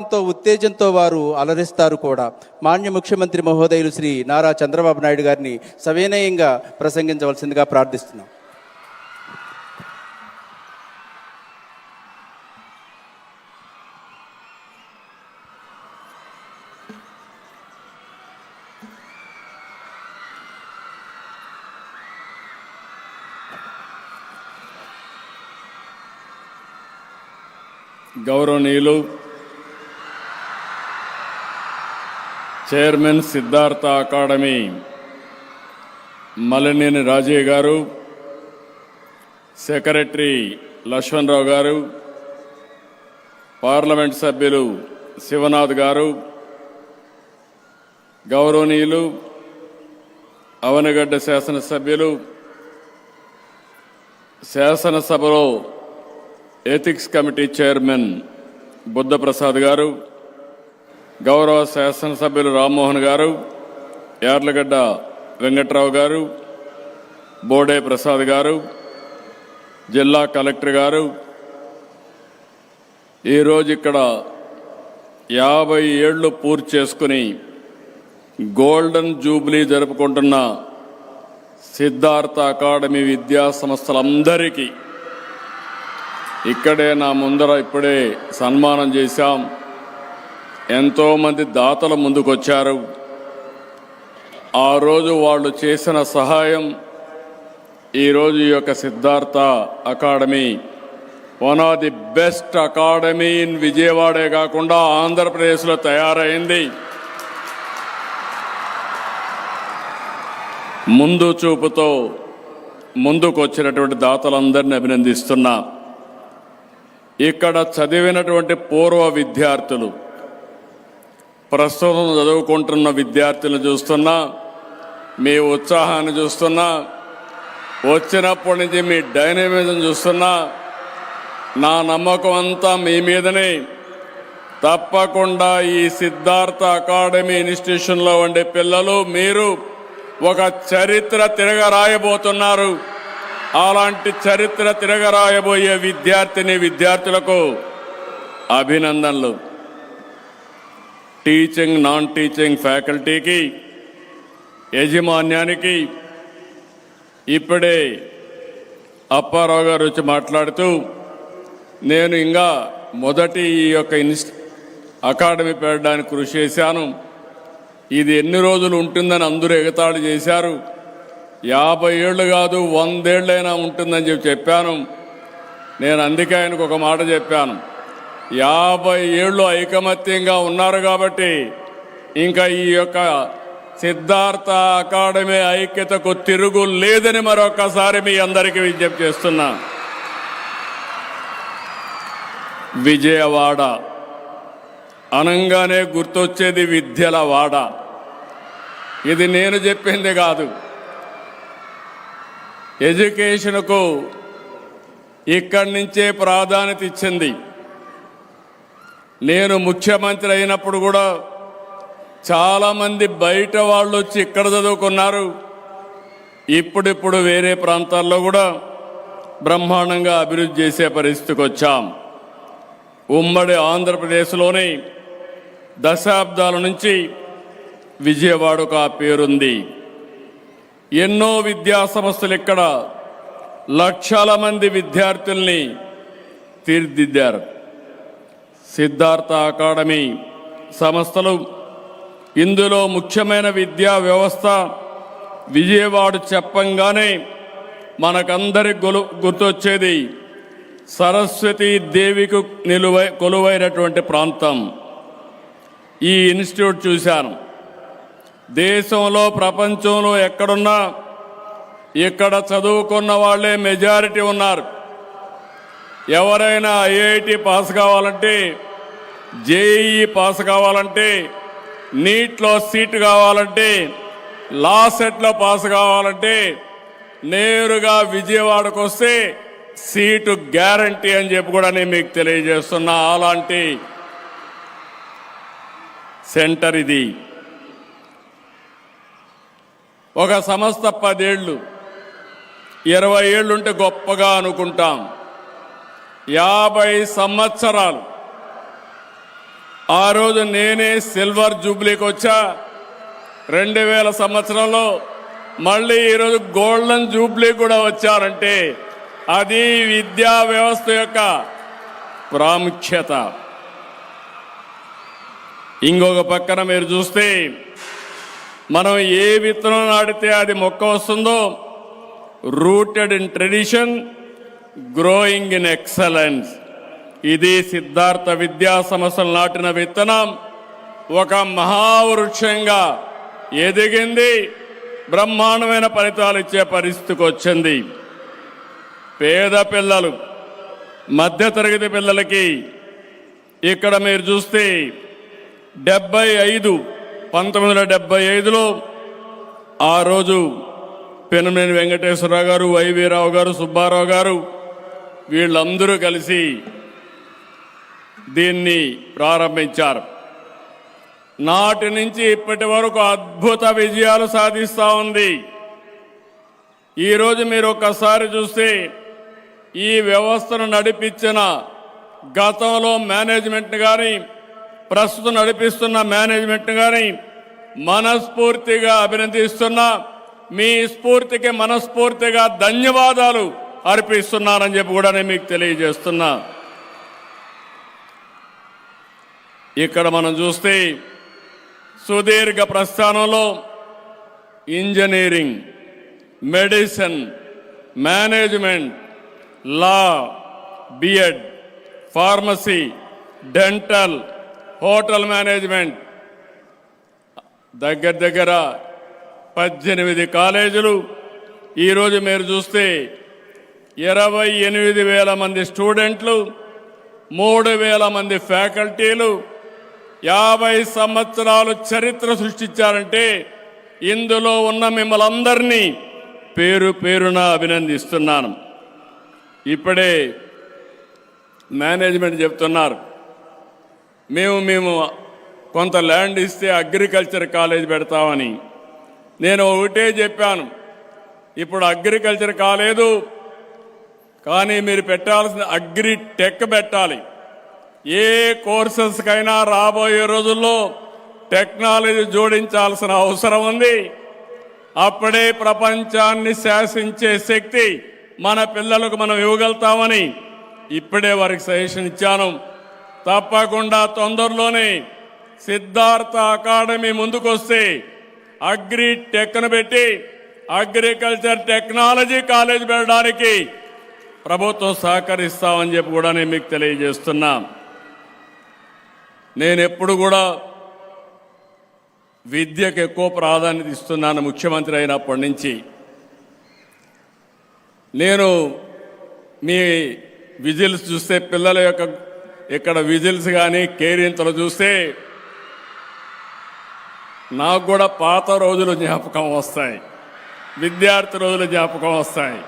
ఉత్తేజంతో వారు అలరిస్తారు కూడా. మాన్య ముఖ్యమంత్రి మహోదయులు శ్రీ నారా చంద్రబాబు నాయుడు గారిని సవినయంగా ప్రసంగించవలసిందిగా ప్రార్థిస్తున్నాం. గౌరవనీయులు చైర్మన్ సిద్ధార్థ అకాడమీ మలినేని రాజయ్య గారు, సెక్రటరీ లక్ష్మణరావు గారు, పార్లమెంట్ సభ్యులు శివనాథ్ గారు, గౌరవనీయులు అవనగడ్డ శాసనసభ్యులు, శాసనసభలో ఎథిక్స్ కమిటీ చైర్మన్ బుద్ధప్రసాద్ గారు, గౌరవ శాసనసభ్యులు రామ్మోహన్ గారు, యార్లగడ్డ వెంకట్రావు గారు, బోడే ప్రసాద్ గారు, జిల్లా కలెక్టర్ గారు, ఈరోజు ఇక్కడ 50 ఏళ్లు పూర్తి చేసుకుని గోల్డెన్ జూబ్లీ జరుపుకుంటున్న సిద్ధార్థ అకాడమీ విద్యా సంస్థలందరికీ ఇక్కడే నా ముందర ఇప్పుడే సన్మానం చేశాం. ఎంతోమంది దాతలు ముందుకొచ్చారు. ఆ రోజు వాళ్ళు చేసిన సహాయం ఈరోజు ఈ యొక్క Siddhartha academy one of the best academy in విజయవాడే కాకుండా ఆంధ్రప్రదేశ్లో తయారైంది. ముందు చూపుతో ముందుకు వచ్చినటువంటి దాతలందరినీ అభినందిస్తున్నా. ఇక్కడ చదివినటువంటి పూర్వ విద్యార్థులు, ప్రస్తుతం చదువుకుంటున్న విద్యార్థులను చూస్తున్నా, మీ ఉత్సాహాన్ని చూస్తున్నా, వచ్చినప్పటి నుంచి మీ డైనమిజం చూస్తున్నా, నా నమ్మకం అంతా మీ మీదనే. తప్పకుండా ఈ సిద్ధార్థ అకాడమీ ఇన్స్టిట్యూషన్లో ఉండే పిల్లలు మీరు ఒక చరిత్ర తిరగరాయబోతున్నారు. అలాంటి చరిత్ర తిరగరాయబోయే విద్యార్థులకు అభినందనలు. టీచింగ్ నాన్ టీచింగ్ ఫ్యాకల్టీకి యాజమాన్యానికి ఇప్పుడే అప్పారావు గారు వచ్చి మాట్లాడుతూ, నేను ఇంకా మొదటి ఈ యొక్క అకాడమీ పెట్టడానికి కృషి చేశాను, ఇది ఎన్ని రోజులు ఉంటుందని అందరూ ఎగతాళి చేశారు. 50 ఏళ్ళు కాదు 100 ఏళ్ళైనా ఉంటుందని చెప్పాను. నేను అందుకే ఆయనకు ఒక మాట చెప్పాను, 50 ఏళ్ళు ఐకమత్యంగా ఉన్నారు కాబట్టి ఇంకా ఈ యొక్క సిద్ధార్థ అకాడమీ ఐక్యతకు తిరుగు లేదని మరొకసారి మీ అందరికీ విజ్ఞప్తి చేస్తున్నా. విజయవాడ అనంగానే గుర్తొచ్చేది విద్యల వాడ. ఇది నేను చెప్పింది కాదు. ఎడ్యుకేషన్కు ఇక్కడి నుంచే ప్రాధాన్యత ఇచ్చింది. నేను ముఖ్యమంత్రి అయినప్పుడు కూడా చాలామంది బయట వాళ్ళు వచ్చి ఇక్కడ చదువుకున్నారు. ఇప్పుడిప్పుడు వేరే ప్రాంతాల్లో కూడా బ్రహ్మాండంగా అభివృద్ధి చేసే పరిస్థితికి వచ్చాం. ఉమ్మడి ఆంధ్రప్రదేశ్లోని దశాబ్దాల నుంచి విజయవాడకు ఆ పేరుంది. ఎన్నో విద్యా సంస్థలు ఇక్కడ లక్షల మంది విద్యార్థుల్ని తీర్చిదిద్దారు. సిద్ధార్థ అకాడమీ సంస్థలు ఇందులో ముఖ్యమైన విద్యా వ్యవస్థ. విజయవాడ చెప్పంగానే మనకందరికి గుర్తొచ్చేది సరస్వతీ దేవికి కొలువైనటువంటి ప్రాంతం. ఈ ఇన్స్టిట్యూట్ చూశాను. దేశంలో ప్రపంచంలో ఎక్కడున్నా ఇక్కడ చదువుకున్న వాళ్ళే మెజారిటీ ఉన్నారు. ఎవరైనా ఐఐటి పాస్ కావాలంటే, జేఈఈ పాస్ కావాలంటే, నీట్లో సీట్ కావాలంటే, లా సెట్లో పాస్ కావాలంటే నేరుగా విజయవాడకు వస్తే సీటు గ్యారంటీ అని చెప్పి కూడా నేను మీకు తెలియజేస్తున్నా. అలాంటి సెంటర్ ఇది. ఒక సంస్థ 10 ఏళ్ళు 20 ఏళ్ళుంటే గొప్పగా అనుకుంటాం. 50 సంవత్సరాలు ఆ రోజు నేనే సిల్వర్ జూబ్లీకి వచ్చా 2000 సంవత్సరంలో. మళ్ళీ ఈరోజు గోల్డెన్ జూబ్లీ కూడా వచ్చారంటే అది విద్యా వ్యవస్థ యొక్క ప్రాముఖ్యత. ఇంకొక పక్కన మీరు చూస్తే మనం ఏ విత్తనం నాటితే అది మొక్క వస్తుందో, rooted in tradition, growing in excellence. ఇది సిద్ధార్థ విద్యా సంస్థలు నాటిన విత్తనం ఒక మహావృక్షంగా ఎదిగింది, బ్రహ్మాండమైన ఫలితాలు ఇచ్చే పరిస్థితికి వచ్చింది. పేద పిల్లలు, మధ్యతరగతి పిల్లలకి ఇక్కడ మీరు చూస్తే 1975లో ఆ రోజు పెనుమనేని వెంకటేశ్వరరావు గారు, వైవి రావు గారు, సుబ్బారావు గారు వీళ్ళందరూ కలిసి దీన్ని ప్రారంభించారు. నాటి నుంచి ఇప్పటి వరకు అద్భుత విజయాలు సాధిస్తూ ఉంది. ఈరోజు మీరు ఒక్కసారి చూస్తే ఈ వ్యవస్థను నడిపించిన గతంలో మేనేజ్మెంట్ కానీ ప్రస్తుతం నడిపిస్తున్న మేనేజ్మెంట్ కానీ మనస్ఫూర్తిగా అభినందిస్తున్నా. మీ స్ఫూర్తికి మనస్ఫూర్తిగా ధన్యవాదాలు అర్పిస్తున్నానని చెప్పి కూడా నేను మీకు తెలియజేస్తున్నా. ఇక్కడ మనం చూస్తే సుదీర్ఘ ప్రస్థానంలో engineering, medicine, management, law, B Ed, pharmacy, dental, hotel management దగ్గర 18 కాలేజీలు. ఈరోజు మీరు చూస్తే 28,000 మంది స్టూడెంట్లు, 3,000 మంది ఫ్యాకల్టీలు, 50 సంవత్సరాలు చరిత్ర సృష్టించారంటే ఇందులో ఉన్న మిమ్మల్ని అందరినీ పేరు పేరున అభినందిస్తున్నాను. ఇప్పుడే మేనేజ్మెంట్ చెప్తున్నారు, మేము కొంత ల్యాండ్ ఇస్తే అగ్రికల్చర్ కాలేజ్ పెడతామని. నేను ఒకటే చెప్పాను, ఇప్పుడు అగ్రికల్చర్ కాలేదు, కానీ మీరు పెట్టాల్సిన అగ్రి టెక్ పెట్టాలి. ఏ కోర్సెస్కైనా రాబోయే రోజుల్లో టెక్నాలజీ జోడించాల్సిన అవసరం ఉంది. అప్పుడే ప్రపంచాన్ని శాసించే శక్తి మన పిల్లలకు మనం ఇవ్వగలుగుతామని ఇప్పుడే వారికి సజెషన్ ఇచ్చాను. తప్పకుండా తొందరలోనే సిద్ధార్థ అకాడమీ ముందుకొస్తే అగ్రి టెక్ను పెట్టి అగ్రికల్చర్ టెక్నాలజీ కాలేజ్ పెట్టడానికి ప్రభుత్వం సహకరిస్తామని చెప్పి కూడా నేను మీకు తెలియజేస్తున్నా. నేను ఎప్పుడు కూడా విద్యకు ఎక్కువ ప్రాధాన్యత ఇస్తున్నాను. ముఖ్యమంత్రి అయినప్పటి నుంచి నేను మీ విజిల్స్ చూస్తే, పిల్లల యొక్క ఇక్కడ విజిల్స్ కానీ కేరింతలు చూస్తే నాకు కూడా పాత రోజులు జ్ఞాపకం వస్తాయి, విద్యార్థి రోజులు జ్ఞాపకం వస్తాయి.